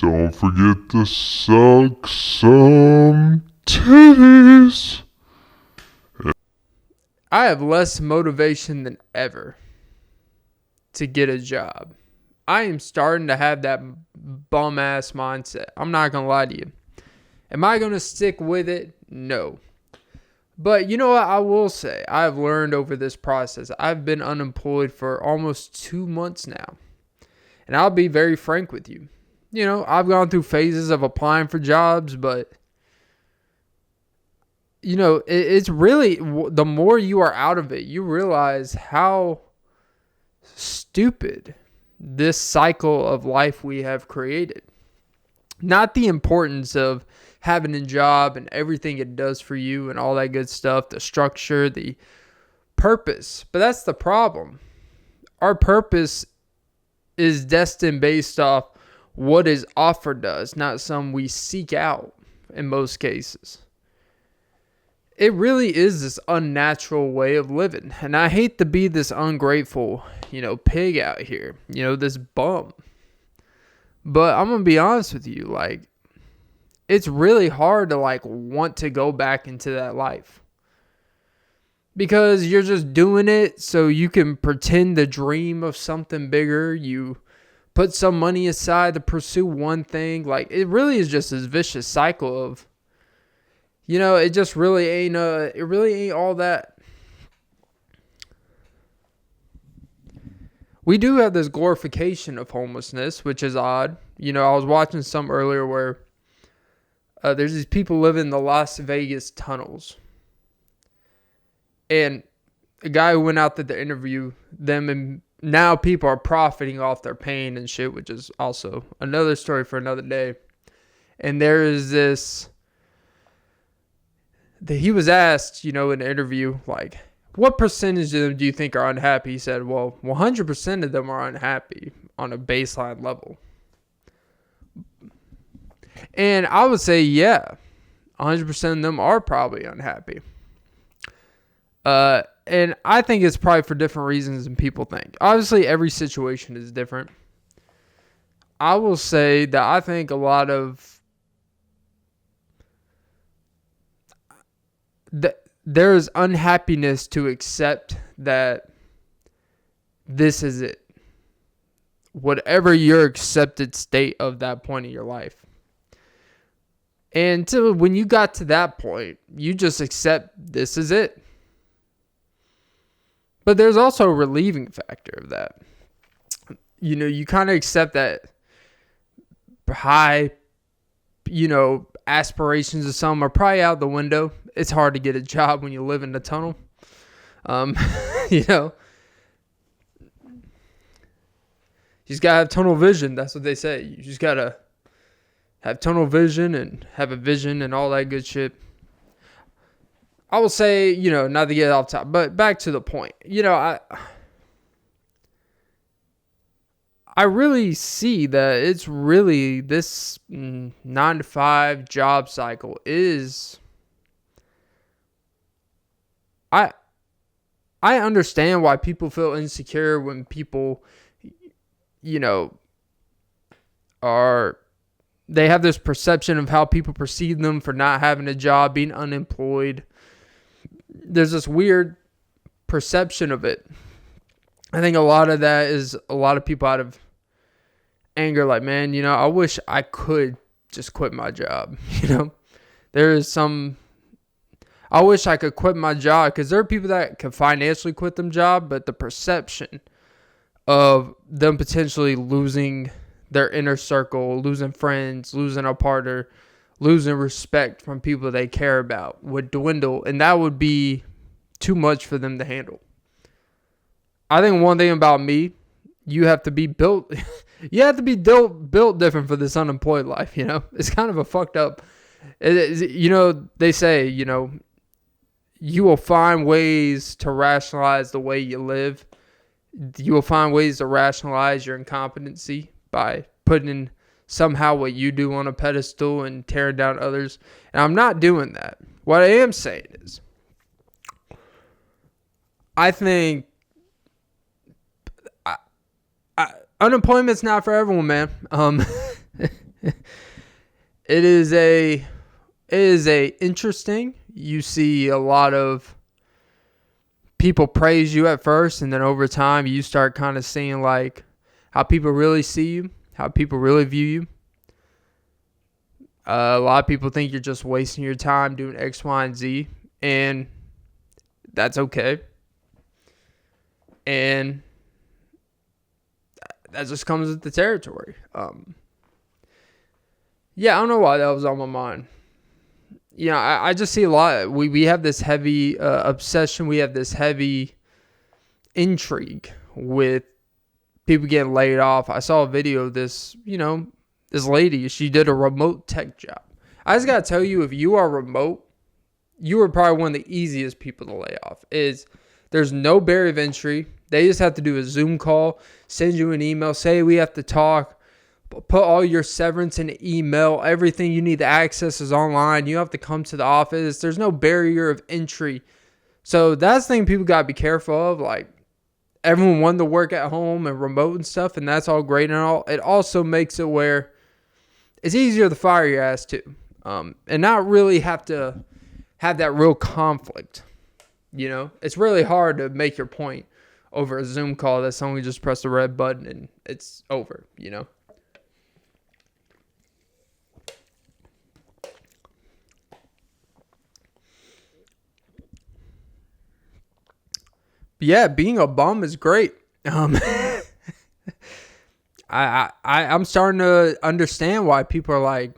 Don't forget to suck some titties. I have less motivation than ever to get a job. I am starting to have that bum ass mindset. I'm not going to lie to you. Am I going to stick with it? No. But you know what I will say? I've learned over this process. I've been unemployed for almost 2 months now. And I'll be very frank with you. You know, I've gone through phases of applying for jobs, but you know, it's really, the more you are out of it, you realize how stupid this cycle of life we have created. Not the importance of having a job and everything it does for you and all that good stuff, the structure, the purpose. But that's the problem. Our purpose is destined based off what is offered to us, not some we seek out in most cases. It really is this unnatural way of living. And I hate to be this ungrateful, pig out here, this bum. But I'm going to be honest with you, it's really hard to want to go back into that life. Because you're just doing it so you can pretend to dream of something bigger. You put some money aside to pursue one thing. It really is just this vicious cycle of, it just really ain't, it really ain't all that. We do have this glorification of homelessness, which is odd. I was watching some earlier where there's these people living in the Las Vegas tunnels. And a guy who went out there to interview them, and now people are profiting off their pain and shit, which is also another story for another day. And there is this, he was asked, in an interview, what percentage of them do you think are unhappy? He said, well, 100% of them are unhappy on a baseline level. And I would say, yeah, 100% of them are probably unhappy. And I think it's probably for different reasons than people think. Obviously, every situation is different. I will say that I think a lot of there is unhappiness to accept that this is it. Whatever your accepted state of that point in your life. And when you got to that point, you just accept this is it. But there's also a relieving factor of that. You kind of accept that high, aspirations of some are probably out the window. It's hard to get a job when you live in the tunnel. You just gotta have tunnel vision. That's what they say. You just gotta have tunnel vision and have a vision and all that good shit. I will say, not to get off top, but back to the point. I really see that it's really this 9-to-5 job cycle is. I understand why people feel insecure when people, they have this perception of how people perceive them for not having a job, being unemployed. There's this weird perception of it. I think a lot of that is a lot of people out of anger, man, I wish I could just quit my job. There is some, I wish I could quit my job, because there are people that can financially quit them job, but the perception of them potentially losing their inner circle, losing friends, losing a partner, losing respect from people they care about would dwindle, and that would be too much for them to handle. I think one thing about me, you have to be built built different for this unemployed life, It's kind of a fucked up, they say, you will find ways to rationalize the way you live. You will find ways to rationalize your incompetency by putting somehow what you do on a pedestal and tearing down others. And I'm not doing that. What I am saying is, I think unemployment's not for everyone, man. It is a interesting. You see a lot of people praise you at first, and then over time you start kind of seeing like how people really see you, how people really view you. A lot of people think you're just wasting your time doing X, Y, and Z, and that's okay. And that just comes with the territory. Yeah, I don't know why that was on my mind. I just see a lot. We have this heavy obsession. We have this heavy intrigue with people getting laid off. I saw a video of this, this lady. She did a remote tech job. I just got to tell you, if you are remote, you are probably one of the easiest people to lay off. There's no barrier of entry. They just have to do a Zoom call, send you an email, say we have to talk, put all your severance in an email. Everything you need to access is online. You have to come to the office. There's no barrier of entry. So that's the thing people got to be careful of. Like, everyone wanted to work at home and remote and stuff, and that's all great and all. It also makes it where it's easier to fire your ass too, and not really have to have that real conflict. It's really hard to make your point over a Zoom call that someone just press the red button and it's over, But yeah, being a bum is great. I'm starting to understand why people are like,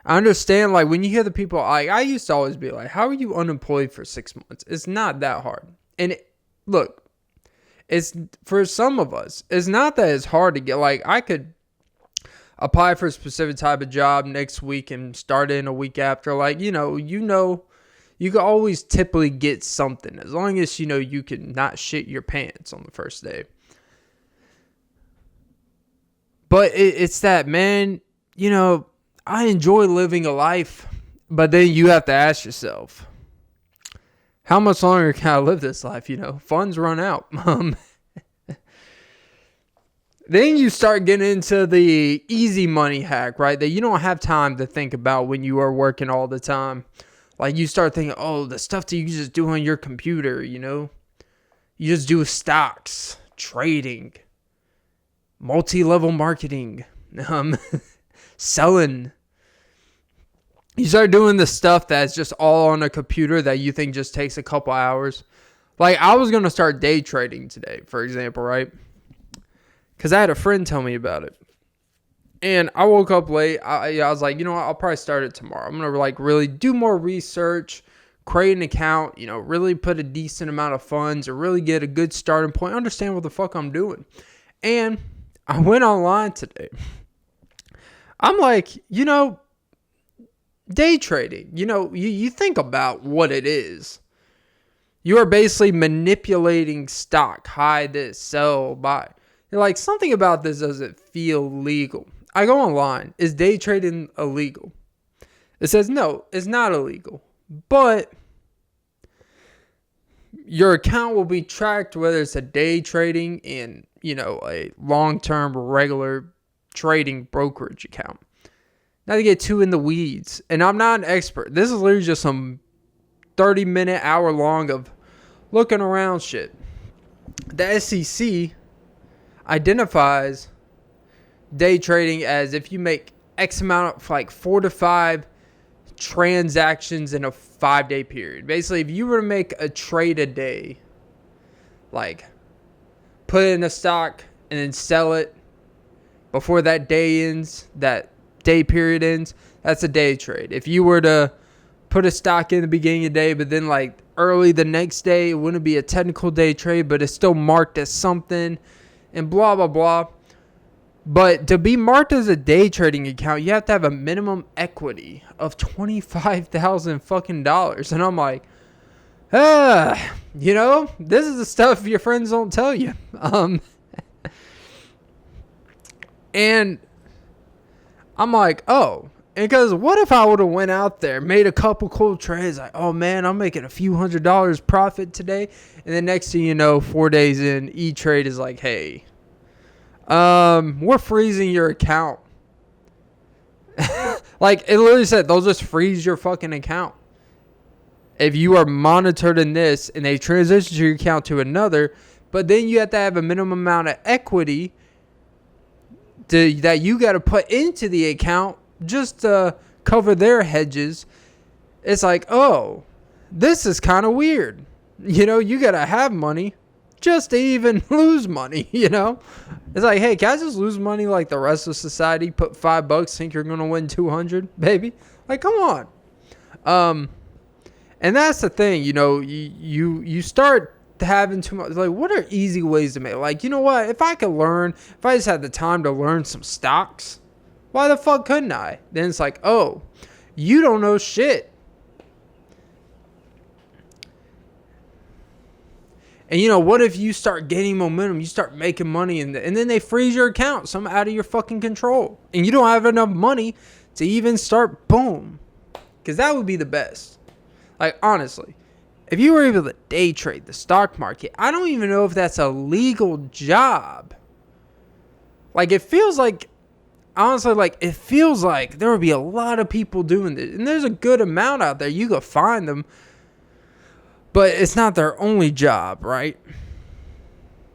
I understand, like, when you hear the people, like, I used to always be like, how are you unemployed for 6 months? It's not that hard. And look, it's for some of us, it's not that it's hard to get. Like, I could apply for a specific type of job next week and start in a week after. Like, you can always typically get something as long as, you can not shit your pants on the first day. But it's that, man, I enjoy living a life, but then you have to ask yourself, how much longer can I live this life? Funds run out. Then you start getting into the easy money hack, right? That you don't have time to think about when you are working all the time. Like, you start thinking, the stuff that you just do on your computer, you just do stocks, trading, multi-level marketing, selling. You start doing the stuff that's just all on a computer that you think just takes a couple hours. Like, I was going to start day trading today, for example, right? Because I had a friend tell me about it. And I woke up late. I was like, I'll probably start it tomorrow. I'm going to really do more research, create an account, really put a decent amount of funds or really get a good starting point, understand what the fuck I'm doing. And I went online today. I'm like, day trading, you think about what it is. You are basically manipulating stock, high this, sell, buy. You're like, something about this doesn't feel legal. I go online. Is day trading illegal? It says no, it's not illegal. But your account will be tracked, whether it's a day trading in, a long-term regular trading brokerage account. Not to get too in the weeds. And I'm not an expert. This is literally just some 30-minute, hour long of looking around shit. The SEC identifies day trading as if you make X amount of, like, 4 to 5 transactions in a 5-day period. Basically, if you were to make a trade a day, like, put it in a stock and then sell it before that day ends, that day period ends, that's a day trade. If you were to put a stock in the beginning of the day, but then like early the next day, it wouldn't be a technical day trade, but it's still marked as something, and blah, blah, blah. But to be marked as a day trading account, you have to have a minimum equity of $25,000 fucking dollars. And I'm like, this is the stuff your friends don't tell you. And I'm like, because what if I would have went out there, made a couple cool trades, like, oh man, I'm making a few $100 profit today, and then next thing you know, 4 days in, E-Trade is like, hey, we're freezing your account Like, it literally said they'll just freeze your fucking account. If you are monitored in this and they transition your account to another, but then you have to have a minimum amount of equity that you got to put into the account just to cover their hedges. It's like, oh, this is kind of weird. You know, you got to have money just to even lose money, you know? It's like, hey, can I just lose money like the rest of society? Put $5, think you're going to win 200, baby? Like, come on. And that's the thing, you know, you start having too much, like, what are easy ways to make, like, you know what, if I just had the time to learn some stocks, why the fuck couldn't I? Then it's like, oh, you don't know shit. And, you know, what if you start gaining momentum, you start making money, and then they freeze your account, some out of your fucking control, and you don't have enough money to even start, boom, because that would be the best. Like, honestly, if you were able to day trade the stock market, I don't even know if that's a legal job. Like, it feels like, honestly, like, it feels like there would be a lot of people doing this. And there's a good amount out there. You could find them. But it's not their only job, right?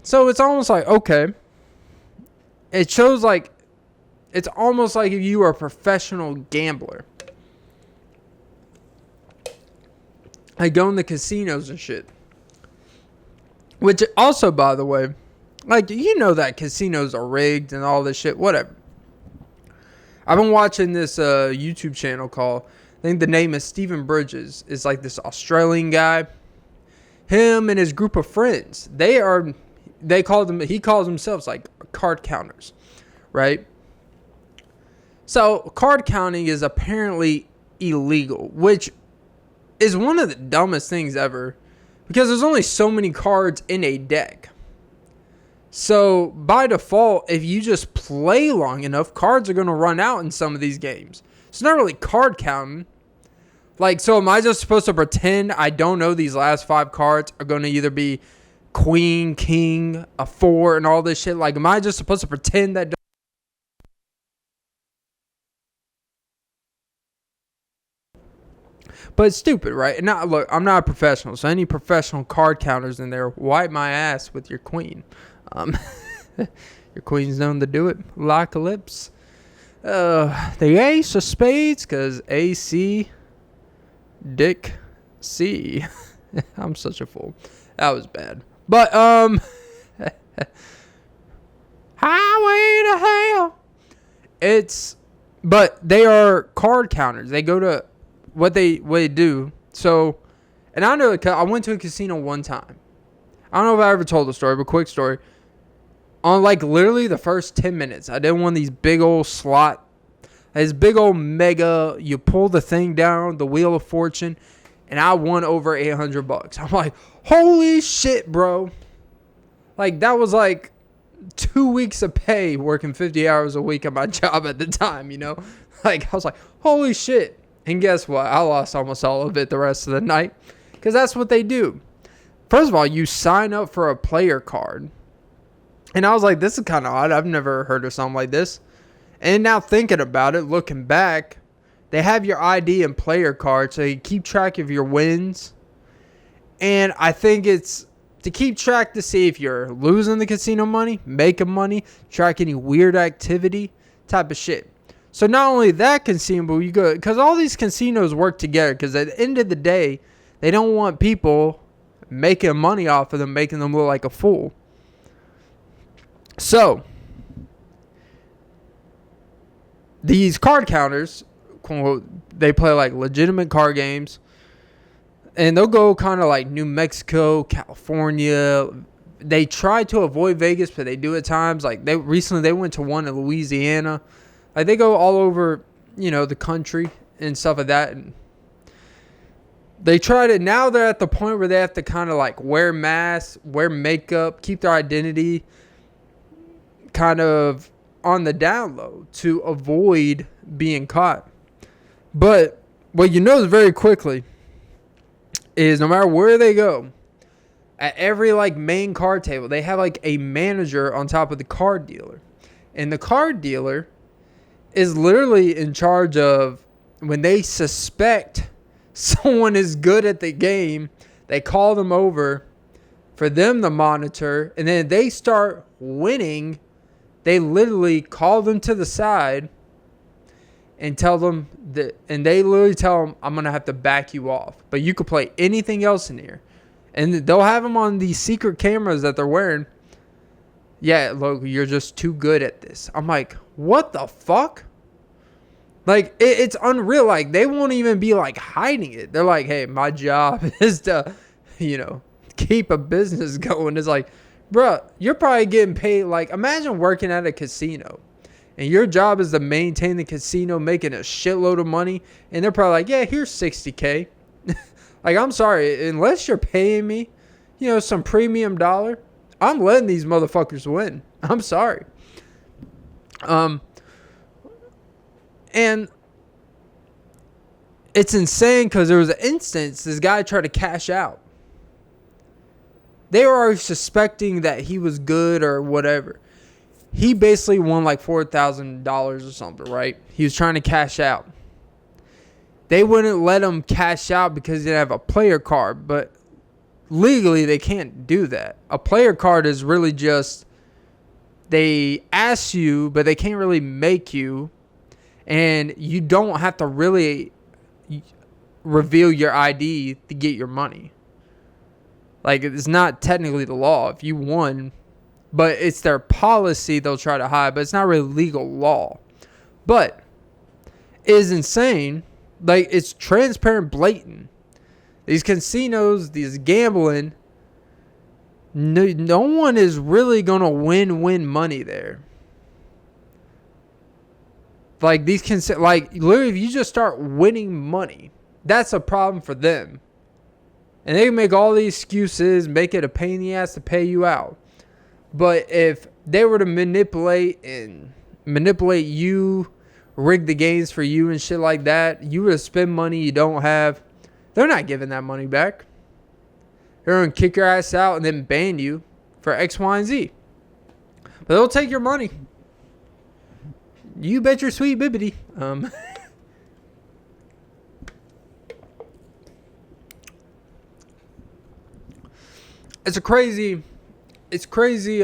So it's almost like, okay. It shows like, it's almost like if you were a professional gambler. Like going to casinos and shit. Which also, by the way, like, you know that casinos are rigged and all this shit. Whatever. I've been watching this YouTube channel called, I think the name is Stephen Bridges. It's like this Australian guy. Him and his group of friends. He calls themselves like card counters. Right? So, card counting is apparently illegal. Which is one of the dumbest things ever, because there's only so many cards in a deck. So by default, if you just play long enough, cards are going to run out in some of these games. It's not really card counting. Like, so am I just supposed to pretend I don't know these last 5 cards are going to either be queen, king, a 4, and all this shit? Like, am I just supposed to pretend that? But it's stupid, right? And now, look, I'm not a professional, so any professional card counters in there, wipe my ass with your queen. Your queen's known to do it. Like a lips. The ace of spades, because AC, Dick, C. I'm such a fool. That was bad. But, highway to hell. But they are card counters. They go to, what they do. So, and I know, I went to a casino one time. I don't know if I ever told the story, but quick story. On like literally the first 10 minutes, I did one of these big old this big old mega, you pull the thing down, the Wheel of Fortune, and I won over $800. I'm like, holy shit, bro. Like, that was like 2 weeks of pay working 50 hours a week at my job at the time, you know? Like, I was like, holy shit. And guess what? I lost almost all of it the rest of the night, because that's what they do. First of all, you sign up for a player card. And I was like, this is kind of odd. I've never heard of something like this. And now thinking about it, looking back, they have your ID and player card, so you keep track of your wins. And I think it's to keep track to see if you're losing the casino money, making money, track any weird activity type of shit. So not only that consumable, you go, because all these casinos work together, because at the end of the day, they don't want people making money off of them, making them look like a fool. So, these card counters, quote, they play like legitimate card games, and they'll go kind of like New Mexico, California. They try to avoid Vegas, but they do at times. Like, they went to one in Louisiana. Like, they go all over, you know, the country and stuff like that. And they try to, now they're at the point where they have to kind of like wear masks, wear makeup, keep their identity kind of on the down low to avoid being caught. But what you notice very quickly is no matter where they go, at every like main card table, they have like a manager on top of the card dealer. And the card dealer is literally in charge of when they suspect someone is good at the game, they call them over for them to monitor, and then they start winning. They literally call them to the side and tell them that, and they literally tell them, I'm going to have to back you off, but you could play anything else in here. And they'll have them on these secret cameras that they're wearing. Yeah, look, you're just too good at this. I'm like, what the fuck? Like, it's unreal. Like, they won't even be like hiding it. They're like, hey, my job is to, keep a business going. It's like, bruh, you're probably getting paid. Like, imagine working at a casino and your job is to maintain the casino, making a shitload of money. And they're probably like, yeah, here's $60K. Like, I'm sorry, unless you're paying me, some premium dollar, I'm letting these motherfuckers win. I'm sorry. And it's insane because there was an instance, this guy tried to cash out. They were already suspecting that he was good or whatever. He basically won like $4,000 or something, right? He was trying to cash out. They wouldn't let him cash out because he didn't have a player card, but legally they can't do that. A player card is really just, they ask you, but they can't really make you, and you don't have to really reveal your ID to get your money. Like, it's not technically the law if you won, but it's their policy they'll try to hide, but it's not really legal law. But it is insane. Like, it's transparent, blatant. These casinos, these gambling, no one is really going to win money there. Like, literally, if you just start winning money, that's a problem for them. And they can make all these excuses, make it a pain in the ass to pay you out. But if they were to manipulate you, rig the games for you and shit like that, you would spend money you don't have. They're not giving that money back. They're going to kick your ass out and then ban you for X, Y, and Z. But they'll take your money. You bet your sweet bibbity. It's crazy,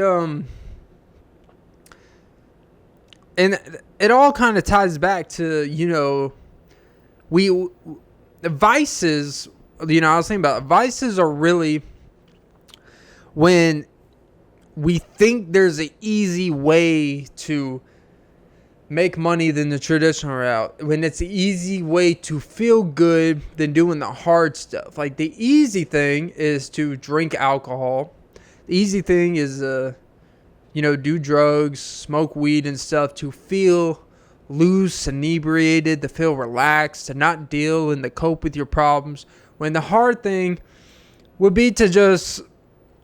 and it all kind of ties back to, the vices, I was thinking about it. Vices are really when we think there's an easy way to make money than the traditional route. When it's the easy way to feel good than doing the hard stuff. Like, the easy thing is to drink alcohol. The easy thing is, do drugs, smoke weed and stuff to feel loose, inebriated, to feel relaxed, to not deal and to cope with your problems. When the hard thing would be to just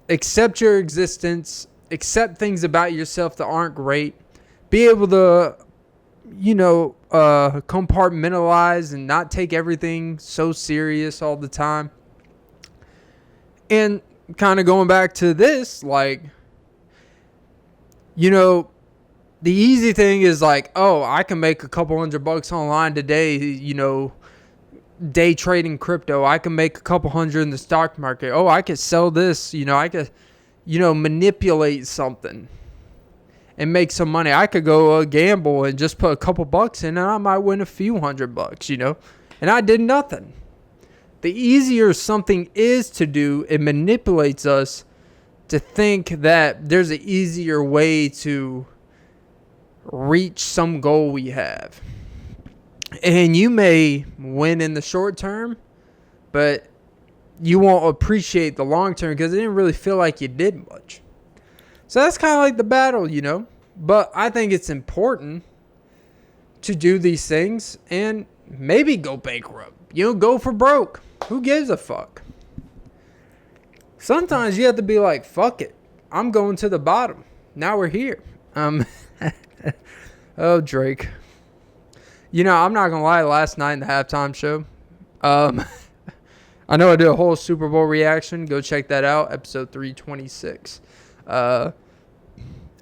accept your existence, accept things about yourself that aren't great, be able to, compartmentalize and not take everything so serious all the time. And kind of going back to this, like, the easy thing is like, oh, I can make a couple $100 online today, day trading crypto. I can make a couple hundred in the stock market. Oh, I could sell this, I could, manipulate something and make some money. I could go gamble and just put a couple bucks in and I might win a few $100, and I did nothing. The easier something is to do, it manipulates us to think that there's an easier way to reach some goal we have. And you may win in the short term, but you won't appreciate the long term because it didn't really feel like you did much. So that's kind of like the battle, But I think it's important to do these things and maybe go bankrupt. Go for broke. Who gives a fuck? Sometimes you have to be like, fuck it. I'm going to the bottom. Now we're here. Oh, Drake. I'm not going to lie, last night in the halftime show, I know I did a whole Super Bowl reaction. Go check that out, episode 326.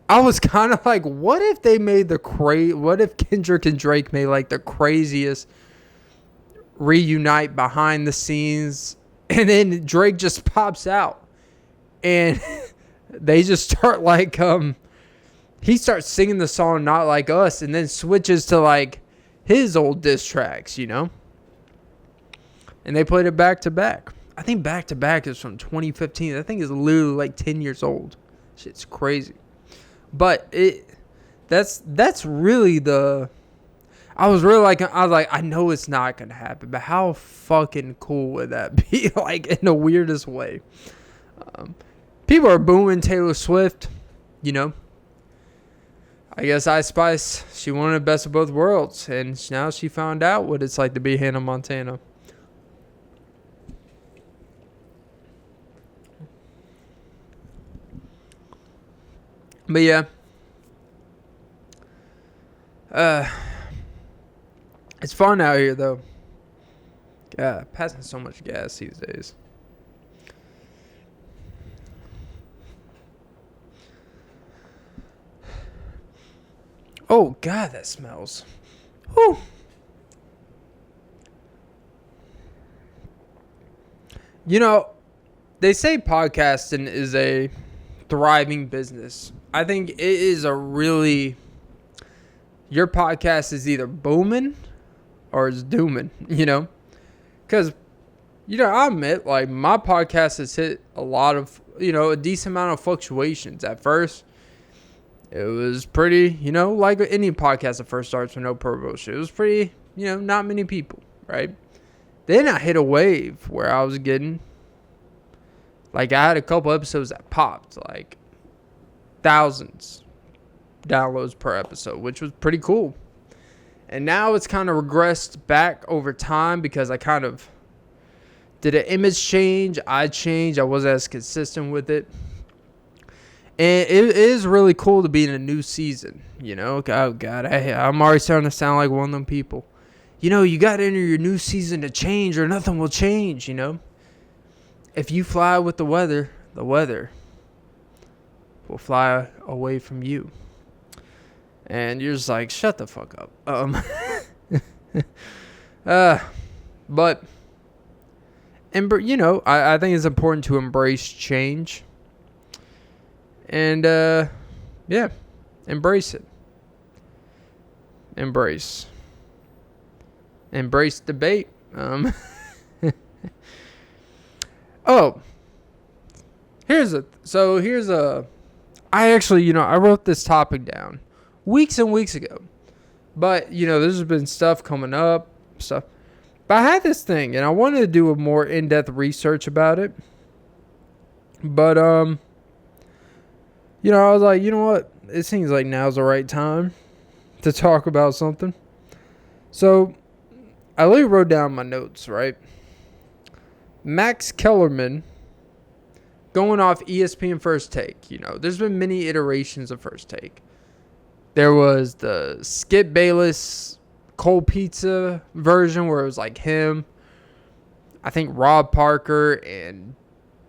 I was kind of like, what if they made what if Kendrick and Drake made like the craziest reunite behind the scenes, and then Drake just pops out and they just start like he starts singing the song Not Like Us, and then switches to like his old diss tracks, and they played it back to back. I think back to back is from 2015. I think it's literally like 10 years old. Shit's crazy. But that's really I was like, I know it's not gonna happen, but how fucking cool would that be? Like, in the weirdest way. People are booming Taylor Swift, I guess Ice Spice, she wanted the best of both worlds, and now she found out what it's like to be Hannah Montana. But yeah, it's fun out here though. God, passing so much gas these days. Oh God, that smells. Whew. They say podcasting is a thriving business. I think it is your podcast is either booming or it's dooming, Because, I admit, like, my podcast has hit a lot of, a decent amount of fluctuations. At first, it was pretty, like any podcast that first starts with no promotion. It was pretty, not many people, right? Then I hit a wave where I was getting, like, I had a couple episodes that popped, like, thousands downloads per episode, which was pretty cool. And now it's kind of regressed back over time because I kind of did an image change. I wasn't as consistent with it. And it is really cool to be in a new season, Oh, God, I'm already starting to sound like one of them people. You got to enter your new season to change or nothing will change, If you fly with the weather will fly away from you. And you're just like, shut the fuck up. But, I think it's important to embrace change. And, yeah, embrace it. Embrace debate. Oh, here's I actually, I wrote this topic down weeks and weeks ago. But, there's been stuff coming up, stuff. But I had this thing, and I wanted to do a more in-depth research about it. But, I was like, you know what? It seems like now's the right time to talk about something. So, I literally wrote down my notes, right? Max Kellerman, going off ESPN First Take, there's been many iterations of First Take. There was the Skip Bayless cold pizza version where it was like him, I think Rob Parker and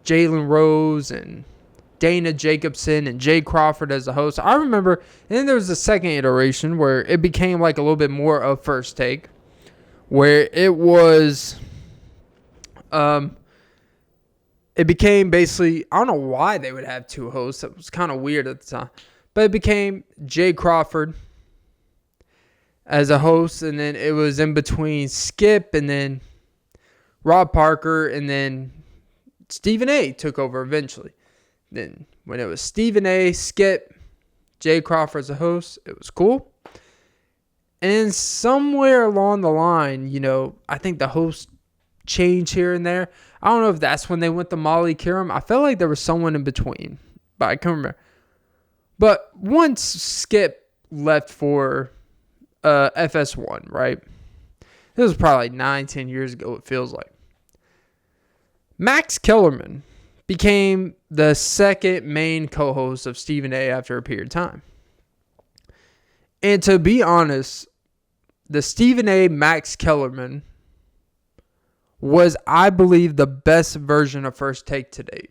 Jalen Rose and Dana Jacobson and Jay Crawford as the host. I remember, and then there was the second iteration where it became like a little bit more of First Take, where it was, it became basically, I don't know why they would have two hosts. It was kind of weird at the time. But it became Jay Crawford as a host, and then it was in between Skip and then Rob Parker, and then Stephen A. took over eventually. Then when it was Stephen A., Skip, Jay Crawford as a host, it was cool. And somewhere along the line, I think the host changed here and there. I don't know if that's when they went to Molly Kiram. I felt like there was someone in between, but I can't remember. But once Skip left for FS1, right? This was probably 9-10 years ago, it feels like. Max Kellerman became the second main co-host of Stephen A. after a period of time. And to be honest, the Stephen A. Max Kellerman was, I believe, the best version of First Take to date.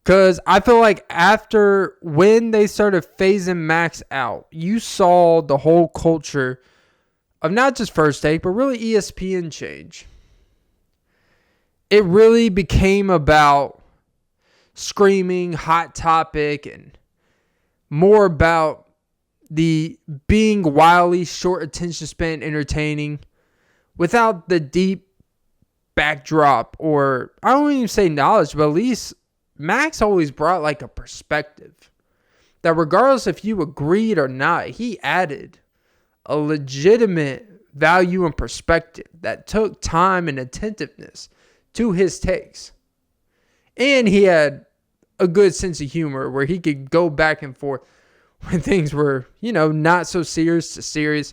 Because I feel like after when they started phasing Max out, you saw the whole culture of not just First Take, but really ESPN change. It really became about screaming, hot topic, and more about the being wildly short attention span entertaining without the deep backdrop, or I don't even say knowledge, but at least Max always brought like a perspective that regardless if you agreed or not, he added a legitimate value and perspective that took time and attentiveness to his takes. And he had a good sense of humor where he could go back and forth when things were, not so serious to serious.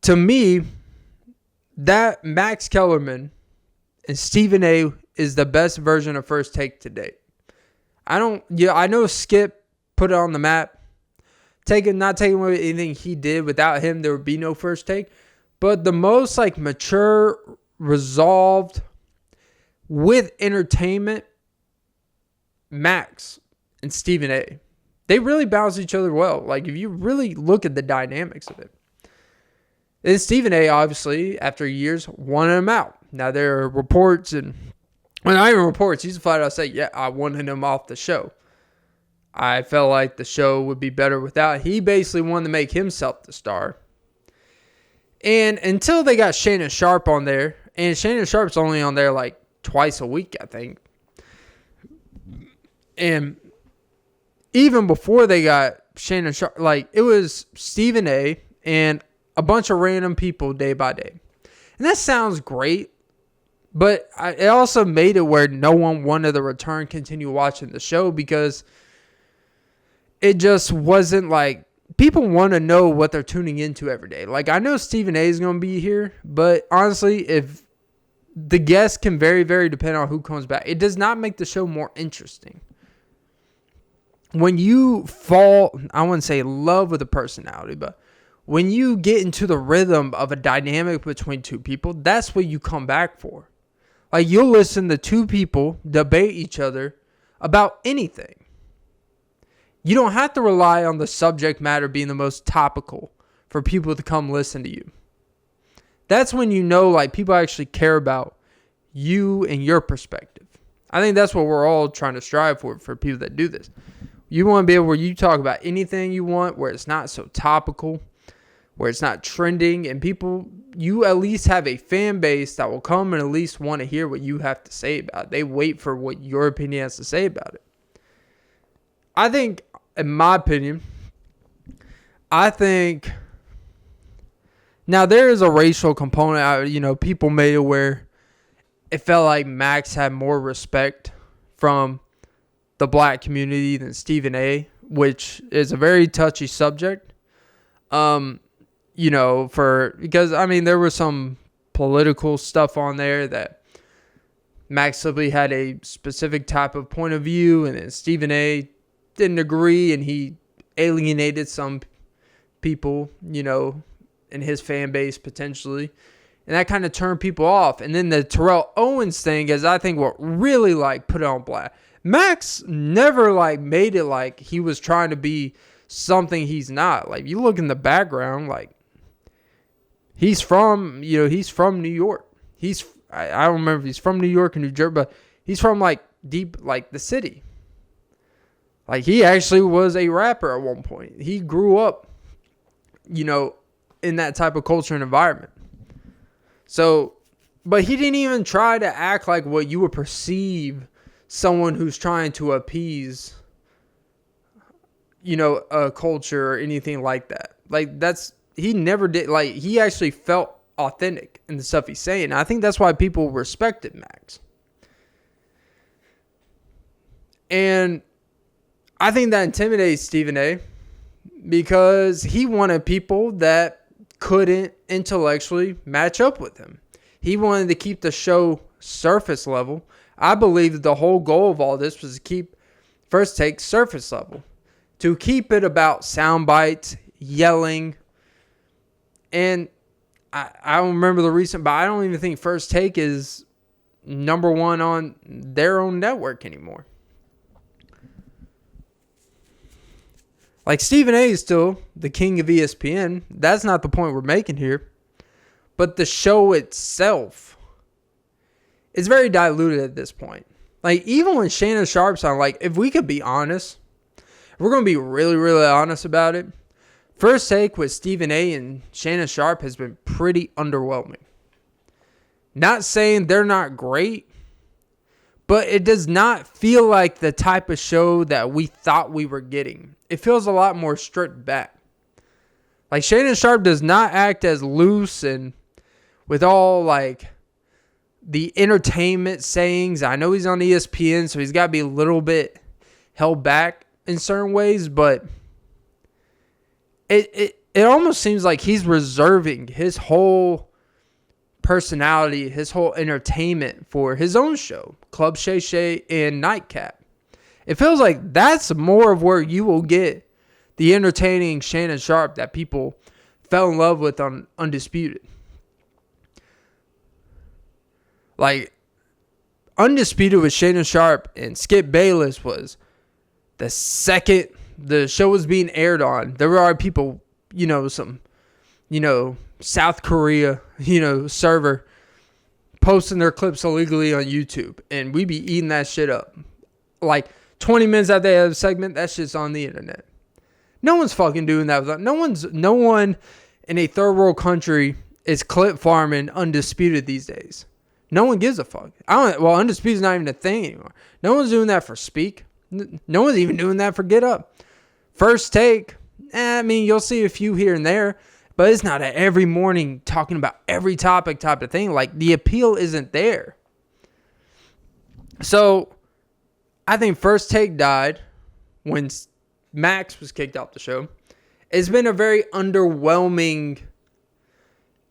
To me, that Max Kellerman and Stephen A is the best version of First Take to date. I know Skip put it on the map. Not taking away anything he did. Without him, there would be no First Take. But the most like mature, resolved, with entertainment, Max and Stephen A. They really balance each other well. Like if you really look at the dynamics of it. And Stephen A, obviously, after years, wanted him out. Now, there are reports, and when not even reports, he's flat out say, yeah, I wanted him off the show. I felt like the show would be better without. He basically wanted to make himself the star. And until they got Shannon Sharpe on there, and Shannon Sharpe's only on there like twice a week, I think. And even before they got Shannon Sharpe, like it was Stephen A and a bunch of random people day by day. And that sounds great, but it also made it where no one wanted to return, continue watching the show because it just wasn't like, people want to know what they're tuning into every day. Like, I know Stephen A is going to be here, but honestly, if the guests can very, very depend on who comes back, it does not make the show more interesting. When you fall, I wouldn't say love with a personality, but when you get into the rhythm of a dynamic between two people, that's what you come back for. Like, you'll listen to two people debate each other about anything. You don't have to rely on the subject matter being the most topical for people to come listen to you. That's when you know, like, people actually care about you and your perspective. I think that's what we're all trying to strive for people that do this. You want to be able where you talk about anything you want, where it's not so topical, where it's not trending, and people, you at least have a fan base that will come and at least want to hear what you have to say about it. They wait for what your opinion has to say about it. I think, in my opinion, now there is a racial component. People made it where it felt like Max had more respect from the black community than Stephen A, which is a very touchy subject. Because there was some political stuff on there that Max simply had a specific type of point of view, and then Stephen A didn't agree, and he alienated some people, in his fan base potentially. And that kind of turned people off. And then the Terrell Owens thing is, I think, what really put it on blast. Max never made it like he was trying to be something he's not. Like, you look in the background, he's from New York. I don't remember if he's from New York or New Jersey, but he's from deep the city. He actually was a rapper at one point. He grew up, in that type of culture and environment. So, but he didn't even try to act like what you would perceive someone who's trying to appease, a culture or anything like that. He never did. He actually felt authentic in the stuff he's saying. And I think that's why people respected Max. And I think that intimidates Stephen A because he wanted people that couldn't intellectually match up with him. He wanted to keep the show surface level. I believe that the whole goal of all this was to keep First Take surface level. To keep it about sound bites, yelling. And I don't remember the recent, but I don't even think First Take is number one on their own network anymore. Like, Stephen A is still the king of ESPN. That's not the point we're making here. But the show itself is very diluted at this point. Like, even when Shannon Sharpe's on, like, if we could be honest, if we're going to be really, really honest about it, First Take with Stephen A and Shannon Sharpe has been pretty underwhelming. Not saying they're not great, but it does not feel like the type of show that we thought we were getting. It feels a lot more stripped back. Like, Shannon Sharpe does not act as loose and with all, like, the entertainment sayings. I know he's on ESPN, so he's got to be a little bit held back in certain ways, but it almost seems like he's reserving his whole personality, his whole entertainment for his own show, Club Shay Shay and Nightcap. It feels like that's more of where you will get the entertaining Shannon Sharpe that people fell in love with on Undisputed. Like, Undisputed with Shannon Sharpe and Skip Bayless was the second the show was being aired on. There were people, South Korea, server posting their clips illegally on YouTube. And we be eating that shit up. Like, 20 minutes after they have a segment, that shit's on the internet. No one's fucking doing that. No one in a third world country is clip farming Undisputed these days. No one gives a fuck. Undisputed's not even a thing anymore. No one's doing that for Speak. No one's even doing that for Get Up. First Take, you'll see a few here and there, but it's not a every morning talking about every topic type of thing. Like, the appeal isn't there. So, I think First Take died when Max was kicked off the show. It's been a very underwhelming.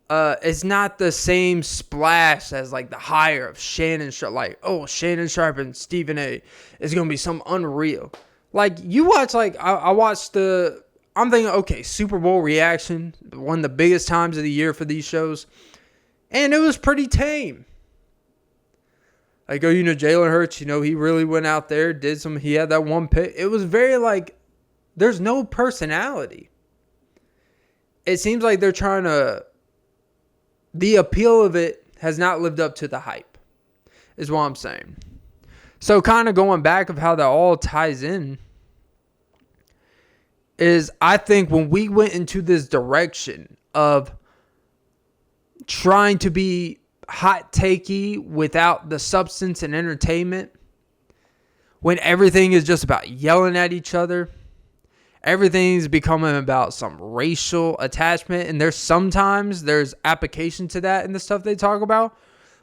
It's not the same splash as, like, the hire of Shannon Sharpe. Like, Shannon Sharpe and Stephen A. is going to be some unreal. Like, you watch, like, I watched I'm thinking, okay, Super Bowl reaction, one of the biggest times of the year for these shows. And it was pretty tame. Like, Jalen Hurts, he really went out there, he had that one pick. It was very, like, there's no personality. It seems like they're trying to, the appeal of it has not lived up to the hype, is what I'm saying. So, kind of going back of how that all ties in, is I think when we went into this direction of trying to be hot takey without the substance and entertainment, when everything is just about yelling at each other, everything's becoming about some racial attachment, and there's application to that in the stuff they talk about,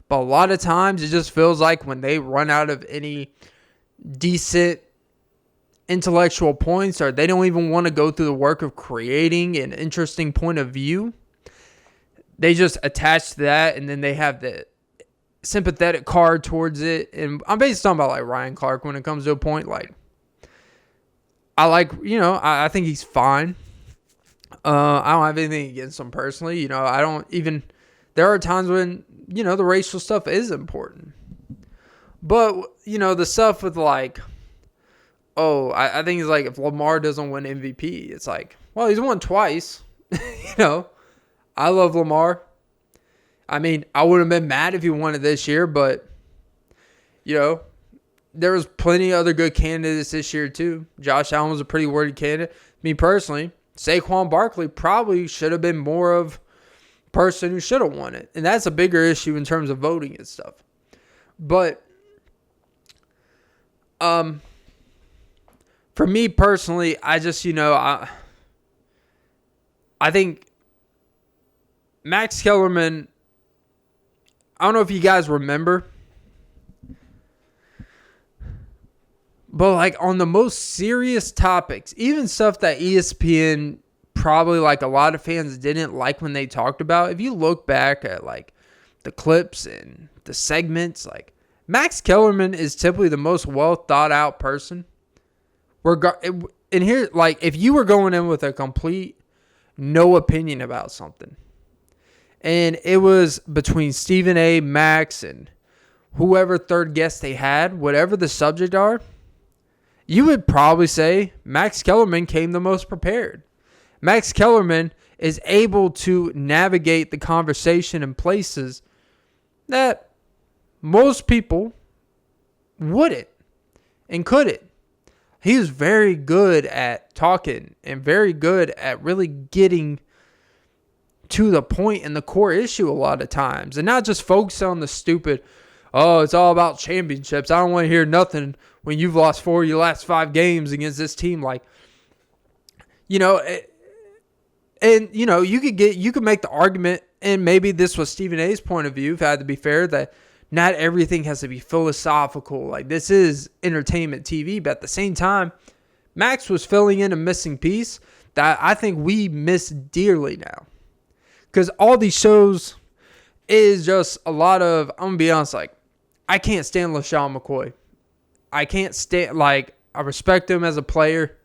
but a lot of times it just feels like when they run out of any decent intellectual points, or they don't even want to go through the work of creating an interesting point of view, they just attach to that, and then they have the sympathetic card towards it. And I'm basically talking about, like, Ryan Clark when it comes to a point. Like, I think he's fine. I don't have anything against him personally. There are times when, the racial stuff is important. But, the stuff with, like, I think it's like, if Lamar doesn't win MVP, it's like, well, he's won twice. I love Lamar. I wouldn't have been mad if he won it this year, but, there was plenty of other good candidates this year too. Josh Allen was a pretty worthy candidate. Me personally, Saquon Barkley probably should have been more of a person who should have won it. And that's a bigger issue in terms of voting and stuff. But for me personally, I just, I think Max Kellerman, I don't know if you guys remember, but, like, on the most serious topics, even stuff that ESPN probably, like, a lot of fans didn't like when they talked about, if you look back at, like, the clips and the segments, like, Max Kellerman is typically the most well thought out person. And here, like, if you were going in with a complete no opinion about something, and it was between Stephen A, Max, and whoever third guest they had, whatever the subject are, you would probably say Max Kellerman came the most prepared. Max Kellerman is able to navigate the conversation in places that most people wouldn't and couldn't. He was very good at talking and very good at really getting to the point and the core issue a lot of times, and not just focus on the stupid, oh, it's all about championships. I don't want to hear nothing when you've lost 4 of your last 5 games against this team. Like, you know, and you know, you could make the argument, and maybe this was Stephen A's point of view, if I had to be fair, that not everything has to be philosophical. Like, this is entertainment TV, but at the same time, Max was filling in a missing piece that I think we miss dearly now. Because all these shows is just a lot of, I'm going to be honest, like, I can't stand LaShawn McCoy. I can't stand, like, I respect him as a player.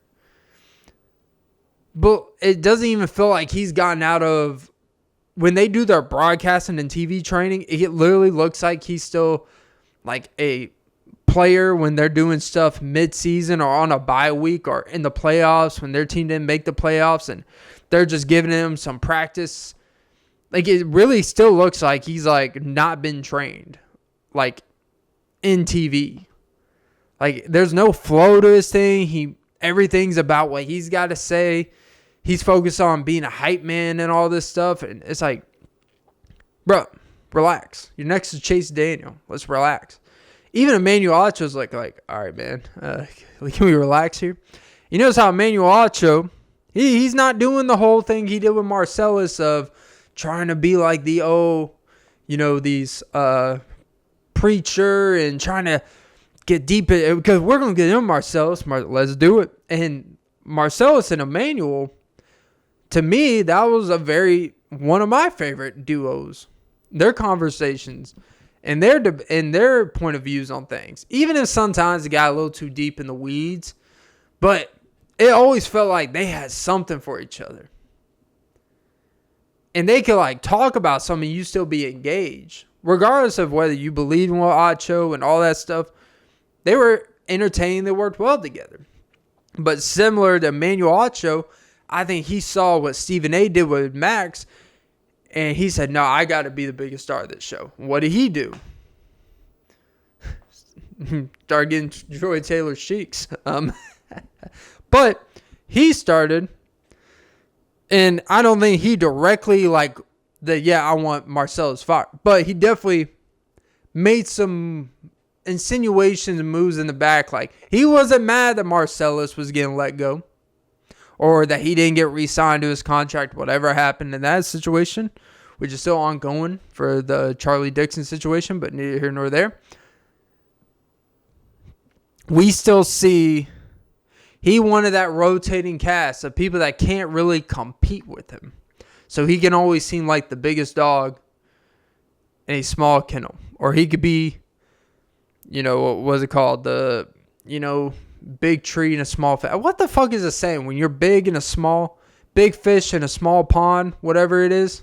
But it doesn't even feel like he's gotten out of, when they do their broadcasting and TV training, it literally looks like he's still like a player when they're doing stuff mid-season or on a bye week or in the playoffs when their team didn't make the playoffs and they're just giving him some practice. Like, it really still looks like he's like not been trained like in TV. Like, there's no flow to his thing. Everything's about what he's got to say. He's focused on being a hype man and all this stuff. And it's like, bro, relax. You're next to Chase Daniel. Let's relax. Even Emmanuel Acho's like, all right, man, can we relax here? You notice how Emmanuel Acho, he's not doing the whole thing he did with Marcellus of trying to be like these preacher and trying to get deep in it, because we're going to get in Marcellus. Let's do it. And Marcellus and Emmanuel, to me, that was one of my favorite duos. Their conversations and their point of views on things. Even if sometimes it got a little too deep in the weeds, but it always felt like they had something for each other. And they could like talk about something, you still be engaged. Regardless of whether you believe in Acho and all that stuff, they were entertaining, they worked well together. But similar to Emmanuel Acho, I think he saw what Stephen A did with Max, and he said, no, I got to be the biggest star of this show. What did he do? Start getting Troy Taylor's cheeks. But he started, and I don't think he directly like that, I want Marcellus fired. But he definitely made some insinuations and moves in the back. Like, he wasn't mad that Marcellus was getting let go or that he didn't get re-signed to his contract, whatever happened in that situation, which is still ongoing for the Charlie Dixon situation, but neither here nor there. We still see he wanted that rotating cast of people that can't really compete with him. So he can always seem like the biggest dog in a small kennel. Or he could be, what was it called? The, big tree in a small fish. What the fuck is it saying? When you're big fish in a small pond, whatever it is.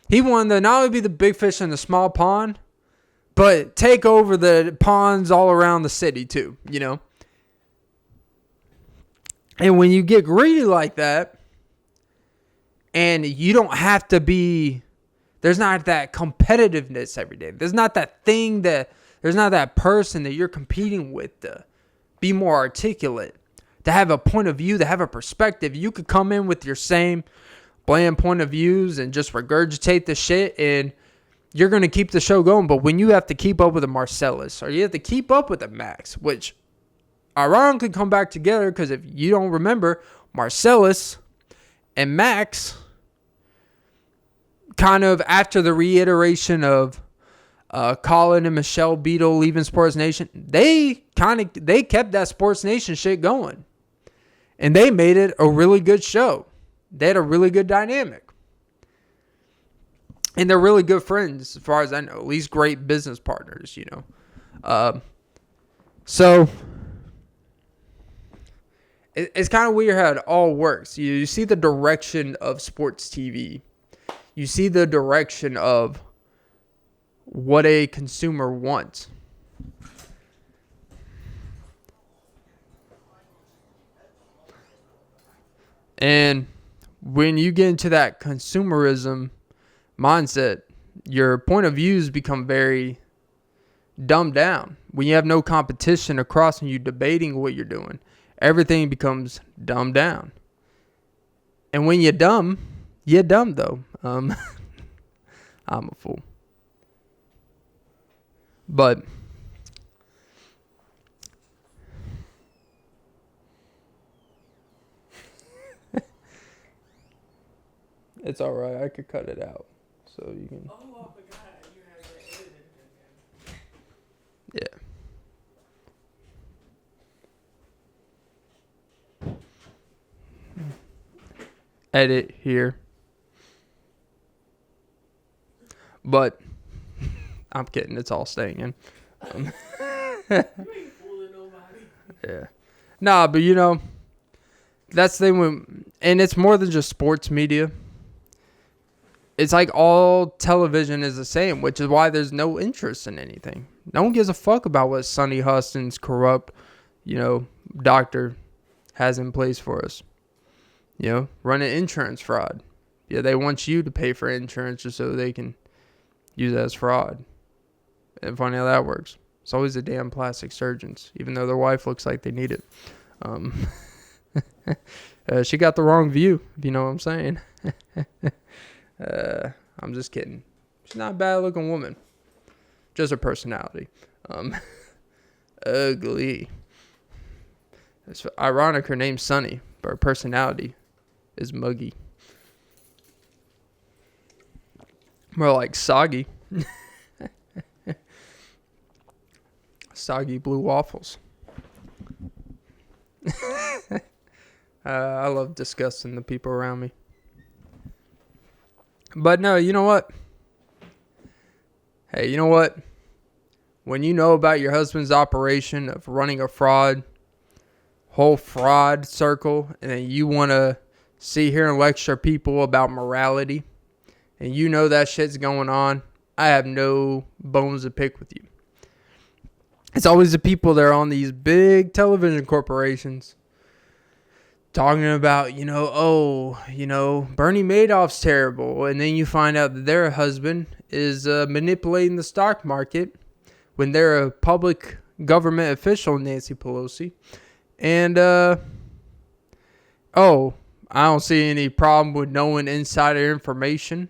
He wanted to not only be the big fish in the small pond, but take over the ponds all around the city too, And when you get greedy like that, and you don't have to be, there's not that competitiveness every day. There's not that there's not that person that you're competing with to be more articulate, to have a point of view, to have a perspective. You could come in with your same bland point of views and just regurgitate the shit, and you're going to keep the show going. But when you have to keep up with a Marcellus, or you have to keep up with a Max, which ironically come back together, because if you don't remember, Marcellus and Max, kind of after the reiteration of Colin and Michelle Beadle leaving Sports Nation, they kept that Sports Nation shit going. And they made it a really good show. They had a really good dynamic. And they're really good friends, as far as I know. At least great business partners, So it's kind of weird how it all works. You see the direction of sports TV. You see the direction of what a consumer wants. And when you get into that consumerism mindset, your point of views become very dumbed down. When you have no competition across and you debating what you're doing, everything becomes dumbed down. And when you're dumb though. I'm a fool. But it's all right. I could cut it out, so you can. Oh, I forgot you had to edit it. Yeah. Edit here. But I'm kidding. It's all staying in. You ain't fooling nobody. Yeah. Nah, but you know, that's the thing when, and it's more than just sports media. It's like all television is the same, which is why there's no interest in anything. No one gives a fuck about what Sonny Huston's corrupt, doctor has in place for us. Running insurance fraud. Yeah, they want you to pay for insurance just so they can use it as fraud. And funny how that works. It's always the damn plastic surgeons, even though their wife looks like they need it. She got the wrong view, if you know what I'm saying. I'm just kidding. She's not a bad looking woman. Just her personality. Ugly. It's ironic her name's Sunny, but her personality is muggy. More like soggy. Soggy blue waffles. I love disgusting the people around me. But no, you know what? Hey, you know what? When you know about your husband's operation of running a whole fraud circle, and then you want to sit here and lecture people about morality, and you know that shit's going on, I have no bones to pick with you. It's always the people that are on these big television corporations talking about, Bernie Madoff's terrible. And then you find out that their husband is manipulating the stock market when they're a public government official, Nancy Pelosi. And, I don't see any problem with knowing insider information,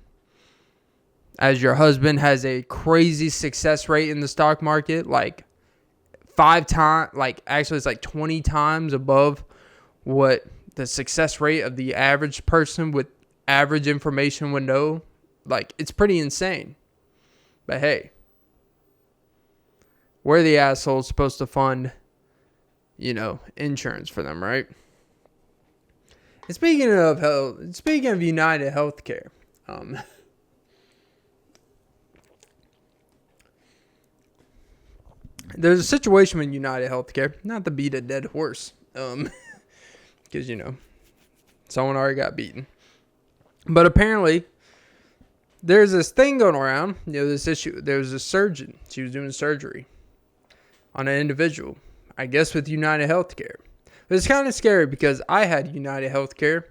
as your husband has a crazy success rate in the stock market, like 5 times, actually it's like 20 times above what the success rate of the average person with average information would know. Like, it's pretty insane. But hey, we're the assholes supposed to fund, insurance for them, right? And speaking of United Healthcare, there's a situation with United Healthcare, not to beat a dead horse, because, someone already got beaten. But apparently, there's this thing going around, this issue. There was a surgeon. She was doing surgery on an individual, I guess with United Healthcare. But it's kind of scary because I had United Healthcare.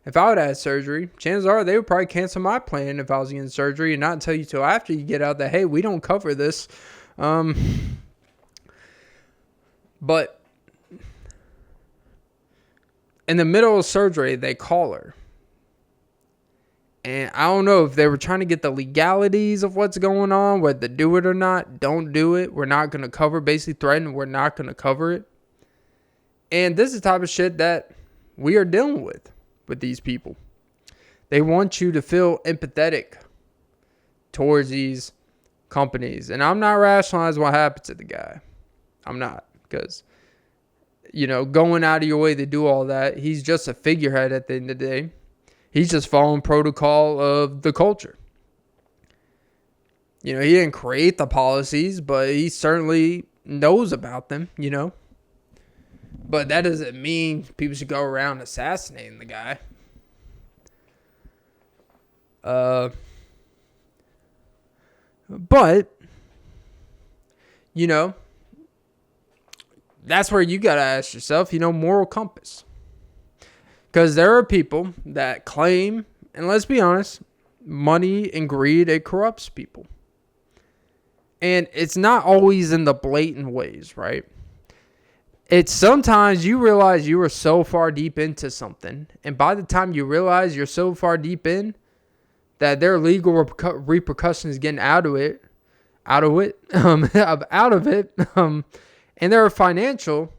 If I would have had surgery, chances are they would probably cancel my plan if I was getting surgery and not tell you till after you get out that, hey, we don't cover this. But in the middle of surgery, they call her. And I don't know if they were trying to get the legalities of what's going on, whether to do it or not. Don't do it. We're not going to cover. Basically threatened, we're not going to cover it. And this is the type of shit that we are dealing with these people. They want you to feel empathetic towards these companies. And I'm not rationalizing what happened to the guy. I'm not. Because, going out of your way to do all that, he's just a figurehead at the end of the day. He's just following protocol of the culture. He didn't create the policies, but he certainly knows about them, But that doesn't mean people should go around assassinating the guy. But you know, that's where you got to ask yourself, moral compass. Because there are people that claim, and let's be honest, money and greed, it corrupts people. And it's not always in the blatant ways, right? It's sometimes you realize you are so far deep into something, and by the time you realize you're so far deep in, that there are legal repercussions getting out of it, and there are financial.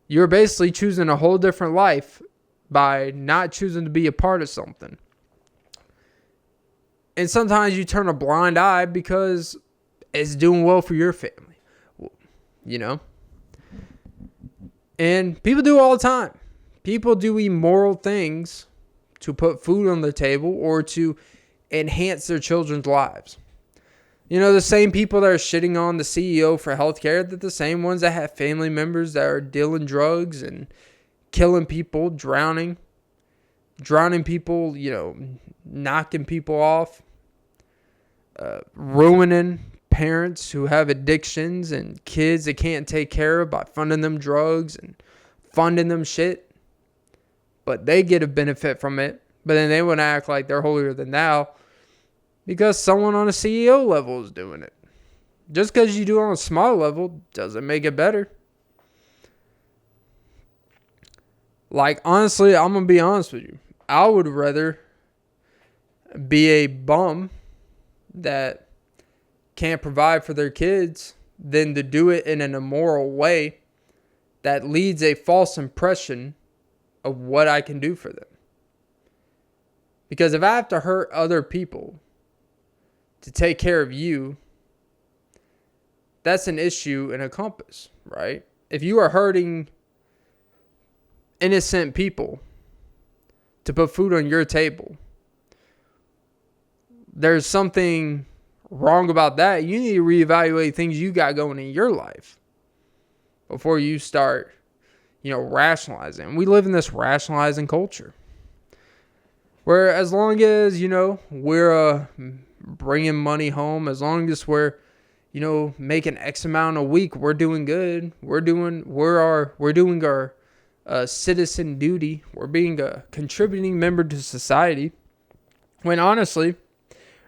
You're basically choosing a whole different life by not choosing to be a part of something. And sometimes you turn a blind eye because it's doing well for your family, And people do it all the time. People do immoral things to put food on the table or to enhance their children's lives. The same people that are shitting on the CEO for healthcare, they're the same ones that have family members that are dealing drugs and killing people, drowning people, knocking people off, ruining parents who have addictions and kids that can't take care of by funding them drugs and funding them shit. But they get a benefit from it. But then they want to act like they're holier than thou because someone on a CEO level is doing it. Just because you do it on a small level doesn't make it better. Like, honestly, I'm going to be honest with you. I would rather be a bum that can't provide for their kids than to do it in an immoral way that leads a false impression of what I can do for them. Because if I have to hurt other people to take care of you, that's an issue and a compass, right? If you are hurting innocent people to put food on your table, there's something wrong about that. You need to reevaluate things you got going in your life before you start, rationalizing. We live in this rationalizing culture where as long as, we're bringing money home, as long as we're, making X amount a week, we're doing good. We're doing our citizen duty. We're being a contributing member to society. When honestly,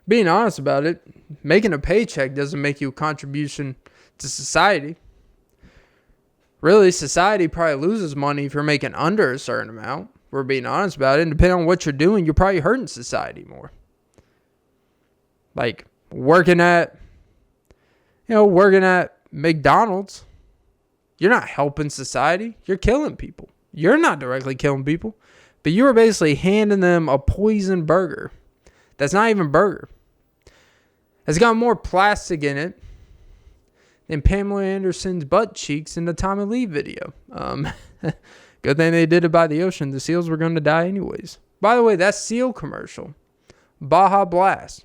being honest about it, making a paycheck doesn't make you a contribution to society. Really, society probably loses money if you're making under a certain amount. We're being honest about it. And depending on what you're doing, you're probably hurting society more. Like working at McDonald's, you're not helping society. You're killing people. You're not directly killing people, but you are basically handing them a poison burger. That's not even a burger. It's got more plastic in it than Pamela Anderson's butt cheeks in the Tommy Lee video. Good thing they did it by the ocean. The seals were going to die anyways. By the way, that seal commercial, Baja Blast.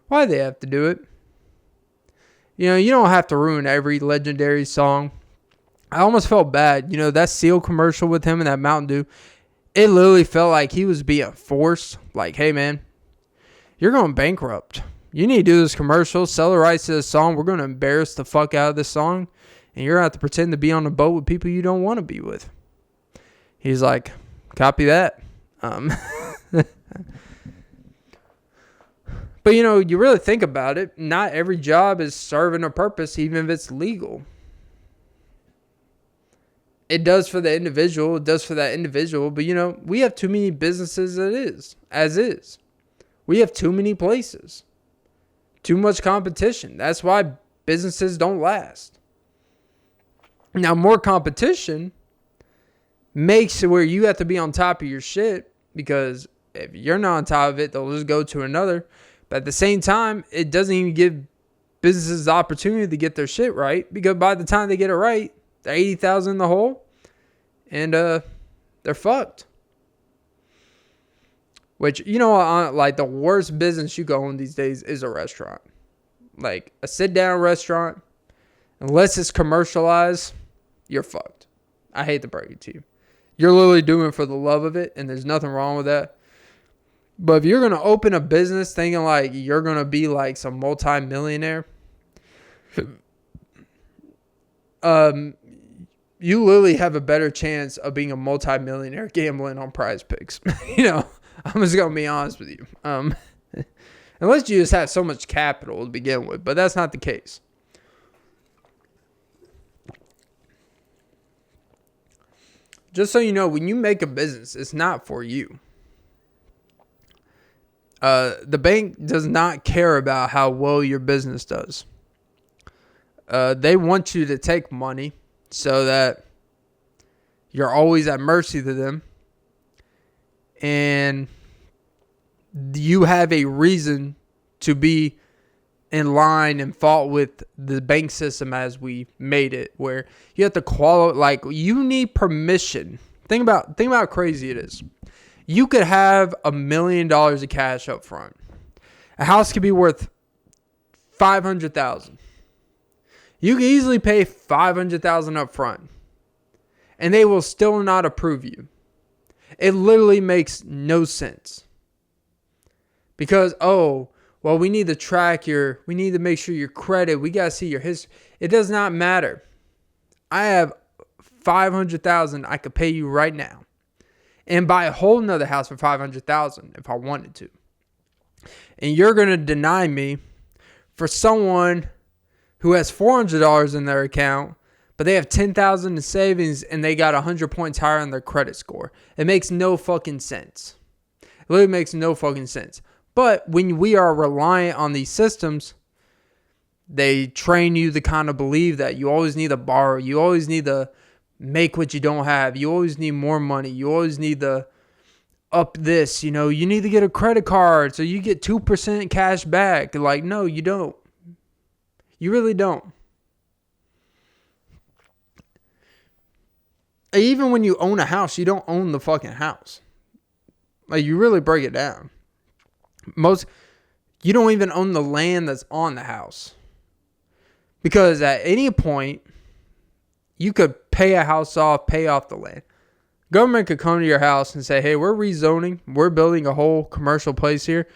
Why'd they have to do it? You don't have to ruin every legendary song. I almost felt bad. That seal commercial with him and that Mountain Dew, it literally felt like he was being forced. Like, hey, man, you're going bankrupt. You need to do this commercial, sell the rights to this song. We're going to embarrass the fuck out of this song. And you're going to have to pretend to be on a boat with people you don't want to be with. He's like, copy that. But, you really think about it. Not every job is serving a purpose, even if it's legal. It does for the individual. It does for that individual. But, we have too many businesses as is. We have too many places. Too much competition. That's why businesses don't last. Now, more competition makes it where you have to be on top of your shit, because if you're not on top of it, they'll just go to another. But at the same time, it doesn't even give businesses the opportunity to get their shit right, because by the time they get it right, they're 80,000 in the hole, and they're fucked. Which, like the worst business you go on these days is a restaurant. Like a sit-down restaurant, unless it's commercialized, you're fucked. I hate to break it to you. You're literally doing it for the love of it, and there's nothing wrong with that. But if you're going to open a business thinking like you're going to be like some multi-millionaire, you literally have a better chance of being a multimillionaire gambling on Prize Picks. I'm just gonna be honest with you. Unless you just have so much capital to begin with, but that's not the case. Just so you know, when you make a business, it's not for you. The bank does not care about how well your business does. They want you to take money so that you're always at mercy to them. And you have a reason to be in line and fought with the bank system as we made it, where you have to qualify, like you need permission. Think about how crazy it is. You could have $1 million of cash up front. A house could be worth $500,000. You can easily pay $500,000 up front, and they will still not approve you. It literally makes no sense. Because, we need to we need to make sure your credit, we got to see your history. It does not matter. I have $500,000 I could pay you right now and buy a whole nother house for $500,000 if I wanted to. And you're going to deny me for someone who has $400 in their account, but they have $10,000 in savings and they got 100 points higher on their credit score. It makes no fucking sense. It literally makes no fucking sense. But when we are reliant on these systems, they train you to kind of believe that you always need to borrow. You always need to make what you don't have. You always need more money. You always need to up this. You need to get a credit card so you get 2% cash back. Like, no, you don't. You really don't. Even when you own a house, you don't own the fucking house. Like, you really break it down. You don't even own the land that's on the house. Because at any point, you could pay a house off, pay off the land. Government could come to your house and say, hey, we're rezoning. We're building a whole commercial place here.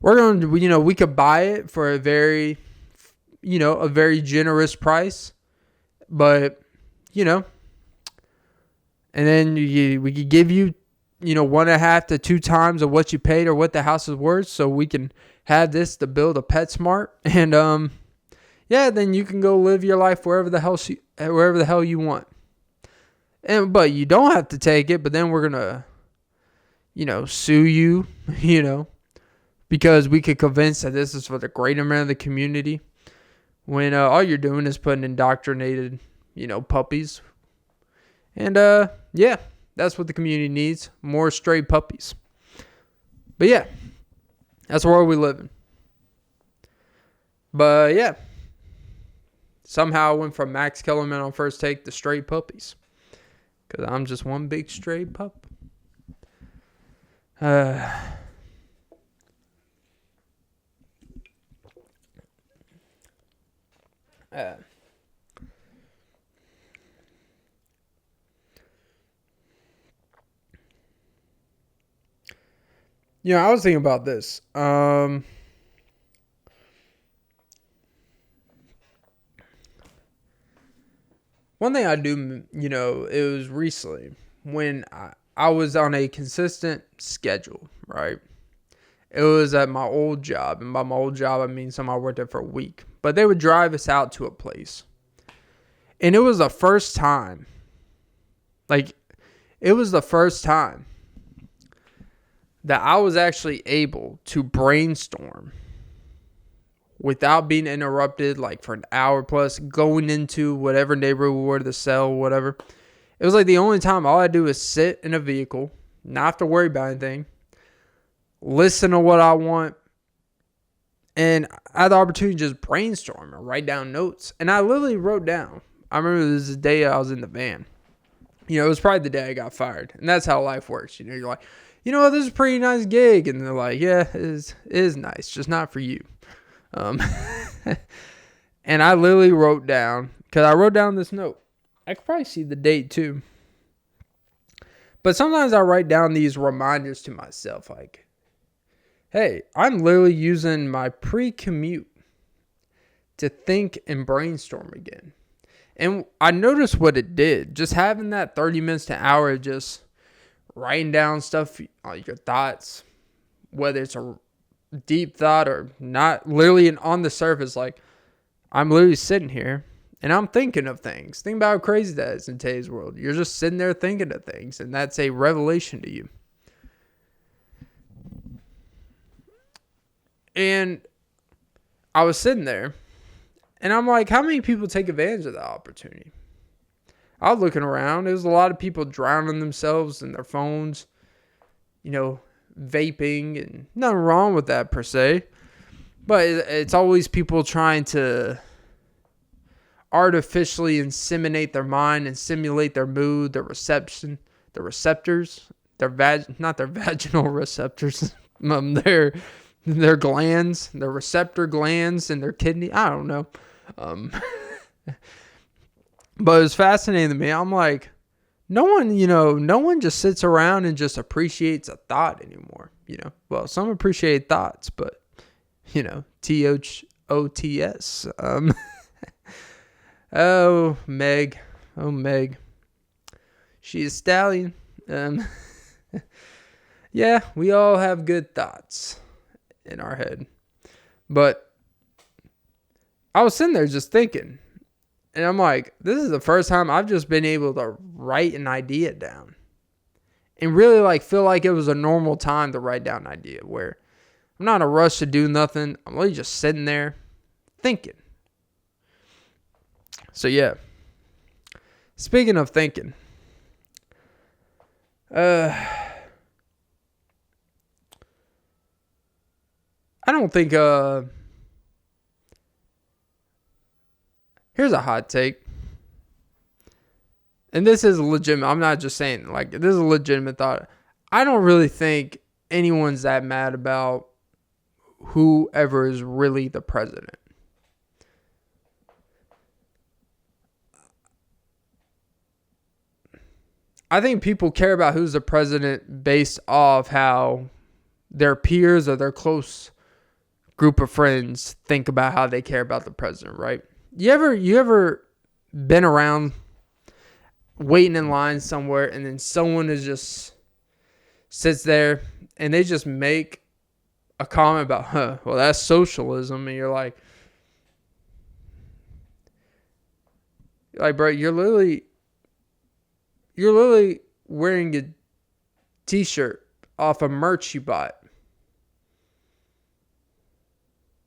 We're going to, we could buy it for a very generous price. But, and then we could give you, 1.5 to 2 times of what you paid or what the house is worth, so we can have this to build a PetSmart, and then you can go live your life wherever the hell you want. But you don't have to take it. But then we're gonna, sue you, because we could convince that this is for the greater man of the community, when all you're doing is putting indoctrinated, puppies, and that's what the community needs. More stray puppies. But yeah, that's the world we live in. But yeah, somehow I went from Max Kellerman on First Take to stray puppies. Because I'm just one big stray pup. I was thinking about this. One thing I do, it was recently when I was on a consistent schedule, right? It was at my old job. And by my old job, I mean I worked there for a week. But they would drive us out to a place. And it was the first time. That I was actually able to brainstorm without being interrupted, like for an hour plus, going into whatever neighborhood we were to sell, whatever. It was like the only time all I do is sit in a vehicle, not have to worry about anything, listen to what I want, and I had the opportunity to just brainstorm or write down notes. And I literally wrote down. I remember this is the day I was in the van. It was probably the day I got fired. And that's how life works. You're like, this is a pretty nice gig. And they're like, yeah, it is nice, just not for you. And I literally wrote down, because I wrote down this note. I could probably see the date too. But sometimes I write down these reminders to myself, like, hey, I'm literally using my pre-commute to think and brainstorm again. And I noticed what it did. Just having that 30 minutes to an hour, just writing down stuff, your thoughts, whether it's a deep thought or not, literally on the surface, like I'm literally sitting here and I'm thinking of things. Think about how crazy that is in today's world. You're just sitting there thinking of things, and that's a revelation to you. And I was sitting there, and I'm like, how many people take advantage of that opportunity? I was looking around. There's a lot of people drowning themselves in their phones, vaping, and nothing wrong with that per se. But it's always people trying to artificially inseminate their mind and simulate their mood, their reception, their receptors, not their vaginal receptors, their glands, their receptor glands in their kidney. I don't know. But it was fascinating to me. I'm like, no one just sits around and just appreciates a thought anymore. Well, some appreciate thoughts, but THOTS. Oh, Meg. She's a stallion. Yeah, we all have good thoughts in our head. But I was sitting there just thinking. And I'm like, this is the first time I've just been able to write an idea down. And really feel like it was a normal time to write down an idea where I'm not in a rush to do nothing. I'm really just sitting there thinking. So yeah, speaking of thinking, I don't think, here's a hot take, and this is legitimate. I'm not just saying, this is a legitimate thought. I don't really think anyone's that mad about whoever is really the president. I think people care about who's the president based off how their peers or their close group of friends think about how they care about the president, right? You ever been around waiting in line somewhere and then someone is just sits there and they just make a comment about, well, that's socialism, and you're like, bro, you're literally wearing a t-shirt off of merch you bought.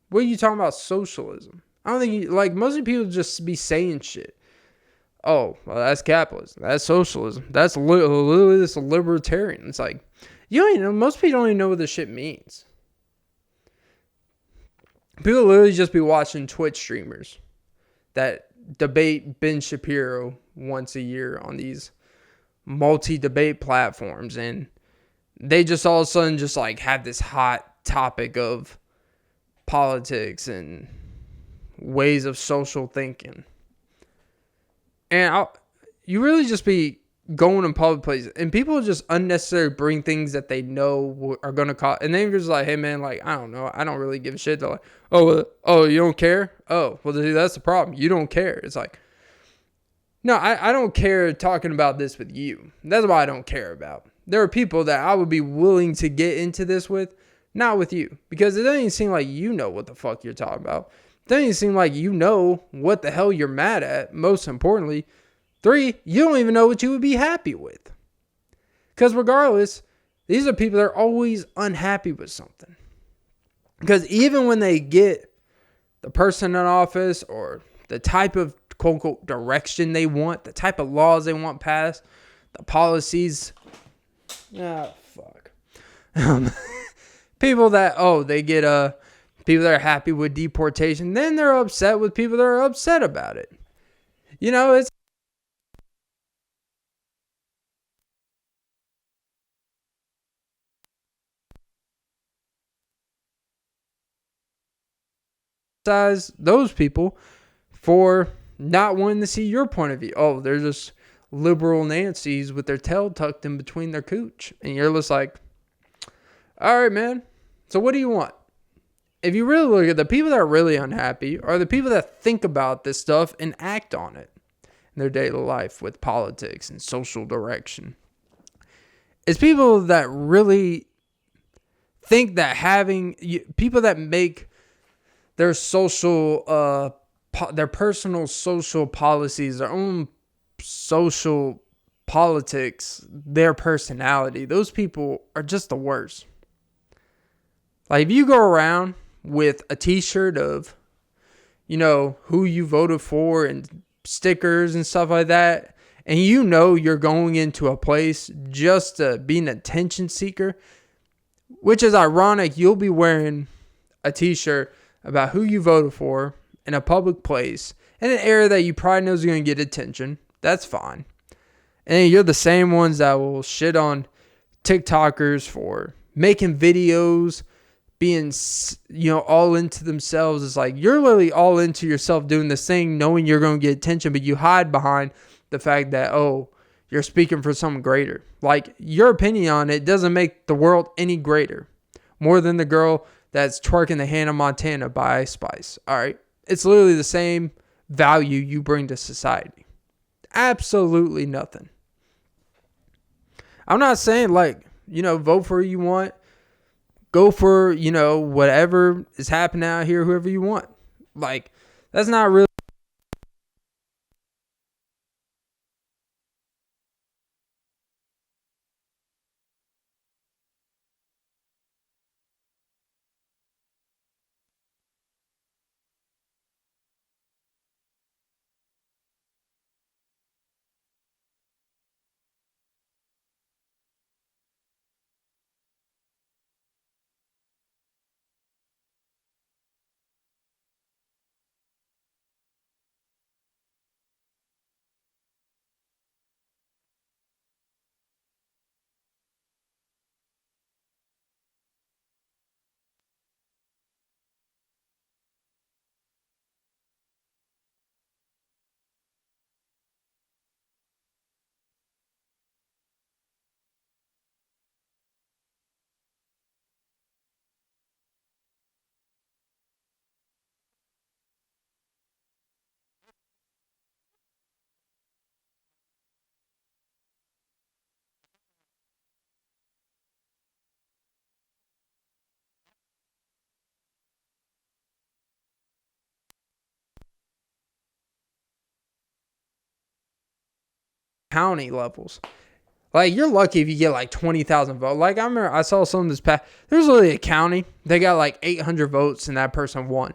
What are you talking about socialism? I don't think most of the people just be saying shit. Oh, well, that's capitalism. That's socialism. That's literally this libertarian. It's like, most people don't even know what this shit means. People literally just be watching Twitch streamers that debate Ben Shapiro once a year on these multi-debate platforms, and they just all of a sudden just have this hot topic of politics and ways of social thinking. And you really just be going in public places, and people just unnecessarily bring things that they know are going to cause, and they're just like, hey man, I don't know, I don't really give a shit. They're like, oh, you don't care? Oh, well, dude, that's the problem. You don't care. It's like, no, I don't care talking about this with you. That's what I don't care about. There are people that I would be willing to get into this with, not with you. Because it doesn't even seem like you know what the fuck you're talking about. It doesn't even seem like you know what the hell you're mad at, most importantly. 3, you don't even know what you would be happy with. Because regardless, these are people that are always unhappy with something. Because even when they get the person in office or the type of quote-unquote direction they want, the type of laws they want passed, the policies. Fuck. People that, they get people that are happy with deportation, then they're upset with people that are upset about it. It's those people for not wanting to see your point of view. Oh, they're just liberal Nancy's with their tail tucked in between their cooch. And you're just like, all right, man. So what do you want? If you really look at the people that are really unhappy are the people that think about this stuff and act on it. in their daily life with politics and social direction. It's people that really think that people that make their their personal social policies, their own social politics, their personality, those people are just the worst. Like, if you go around with a t-shirt of, who you voted for and stickers and stuff like that, and you're going into a place just to be an attention seeker, which is ironic. You'll be wearing a t-shirt about who you voted for in a public place in an area that you probably know is going to get attention. That's fine. And you're the same ones that will shit on TikTokers for making videos, being, all into themselves. It's like, you're literally all into yourself doing this thing, knowing you're going to get attention, but you hide behind the fact that, you're speaking for something greater. Like, your opinion on it doesn't make the world any greater. More than the girl that's twerking the Hannah Montana by Ice Spice. All right. It's literally the same value you bring to society. Absolutely nothing. I'm not saying, vote for who you want. Go for, whatever is happening out here, whoever you want. Like, that's not really county levels. Like, you're lucky if you get 20,000 votes. Like, I remember I saw some of this past. There's literally a county. They got 800 votes and that person won.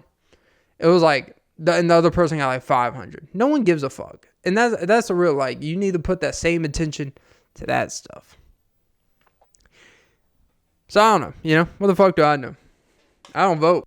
It was and the other person got 500. No one gives a fuck. And that's the real, you need to put that same attention to that stuff. So I don't know. What the fuck do I know? I don't vote.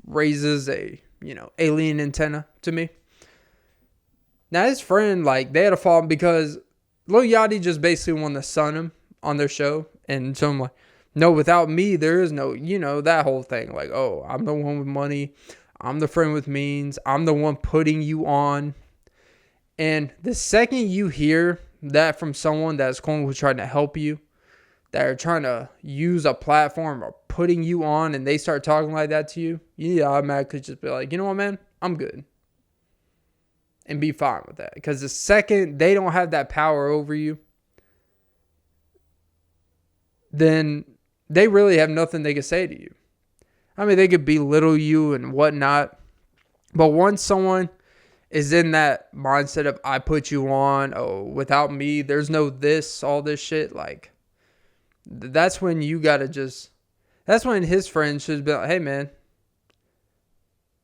Raises a, alien antenna to me. Now, his friend, they had a fall because Lil Yachty just basically wanted to sun him on their show. And so I'm like, no, without me, there is no, that whole thing. I'm the one with money. I'm the friend with means. I'm the one putting you on. And the second you hear that from someone that's quote unquote trying to help you, that are trying to use a platform or putting you on, and they start talking like that to you, you need to automatically just be like, you know what, man, I'm good. And be fine with that. Because the second they don't have that power over you, then they really have nothing they can say to you. I mean, they could belittle you and whatnot. But once someone is in that mindset of, I put you on, oh, without me, there's no this, all this shit, like, that's when you gotta just, that's when his friends should be like, hey, man,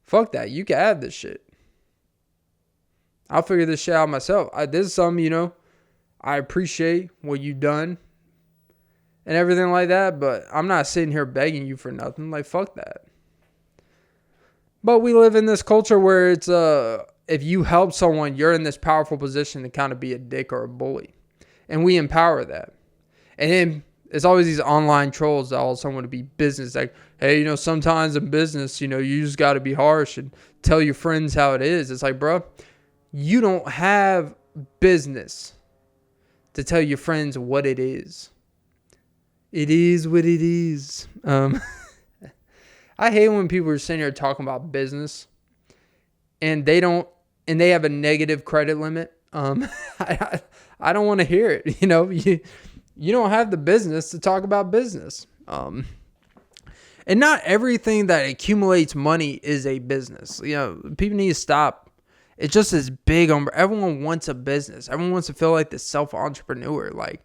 fuck that. You can have this shit. I'll figure this shit out myself. This is something, I appreciate what you've done and everything like that, but I'm not sitting here begging you for nothing. Like, fuck that. But we live in this culture where it's, if you help someone, you're in this powerful position to kind of be a dick or a bully. And we empower that. And then it's always these online trolls that all someone to be business. Like, hey, sometimes in business, you just got to be harsh and tell your friends how it is. It's like, bro, you don't have business to tell your friends what it is. It is what it is. I hate when people are sitting here talking about business and they have a negative credit limit. I don't want to hear it. You don't have the business to talk about business. And not everything that accumulates money is a business. People need to stop. It's just as big on, everyone wants a business. Everyone wants to feel like the self-entrepreneur. Like,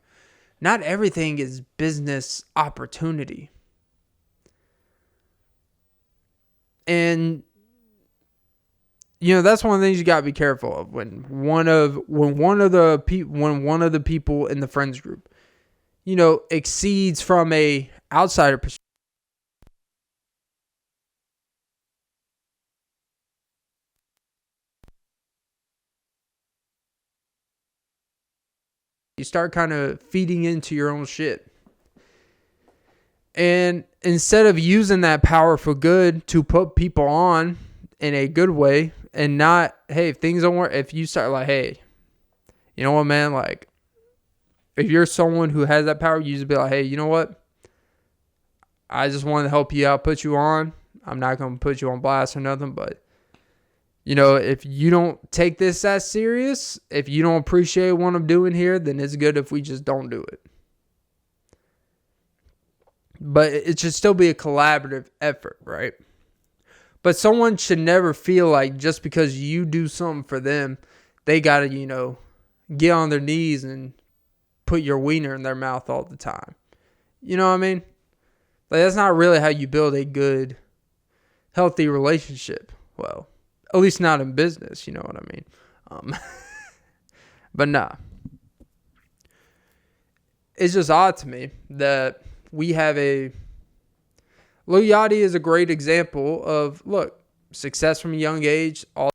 not everything is business opportunity. And that's one of the things you got to be careful of when one of the people in the friends group, exceeds from a outsider perspective. You start kind of feeding into your own shit. And instead of using that power for good to put people on in a good way, and not, hey, if things don't work, if you start like, hey, you know what, man, like, if you're someone who has that power, you just be like, hey, you know what? I just want to help you out, put you on. I'm not going to put you on blast or nothing, but, if you don't take this as serious, if you don't appreciate what I'm doing here, then it's good if we just don't do it. But it should still be a collaborative effort, right? But someone should never feel like just because you do something for them, they got to, get on their knees and put your wiener in their mouth all the time. You know what I mean? Like, that's not really how you build a good, healthy relationship. Well, at least not in business, you know what I mean? But nah. It's just odd to me that we have Lil Yachty is a great example of, look, success from a young age, all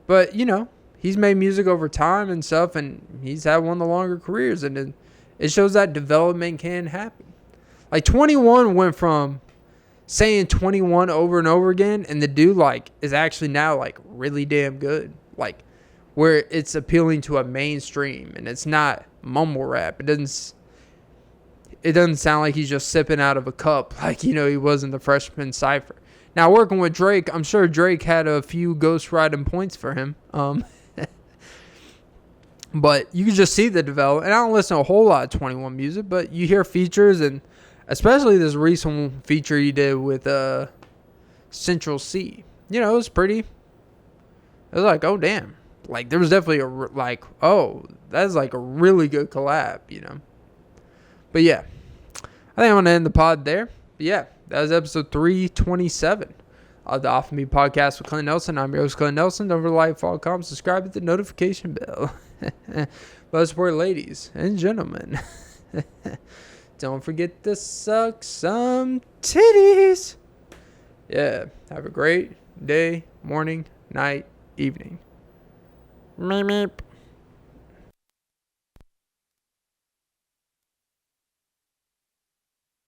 But, he's made music over time and stuff, and he's had one of the longer careers, and it shows that development can happen. Like, 21 went from saying 21 over and over again, and the dude, like, is actually now, like, really damn good. Like, where it's appealing to a mainstream, and it's not mumble rap. It doesn't sound like he's just sipping out of a cup like, he was in the Freshman Cypher. Now, working with Drake, I'm sure Drake had a few ghostwriting points for him. But you can just see the development. And I don't listen to a whole lot of 21 music, but you hear features, and especially this recent feature he did with Central C. It was pretty. It was like, oh, damn. Like, there was definitely that's like a really good collab, But yeah, I think I'm going to end the pod there. But yeah, that was episode 327 of the Off of Me podcast with Clint Nelson. I'm your host, Clint Nelson. Don't forget to like, follow, comment, subscribe, hit the notification bell. But support, ladies and gentlemen. Don't forget to suck some titties. Yeah, have a great day, morning, night, evening. Meep, meep.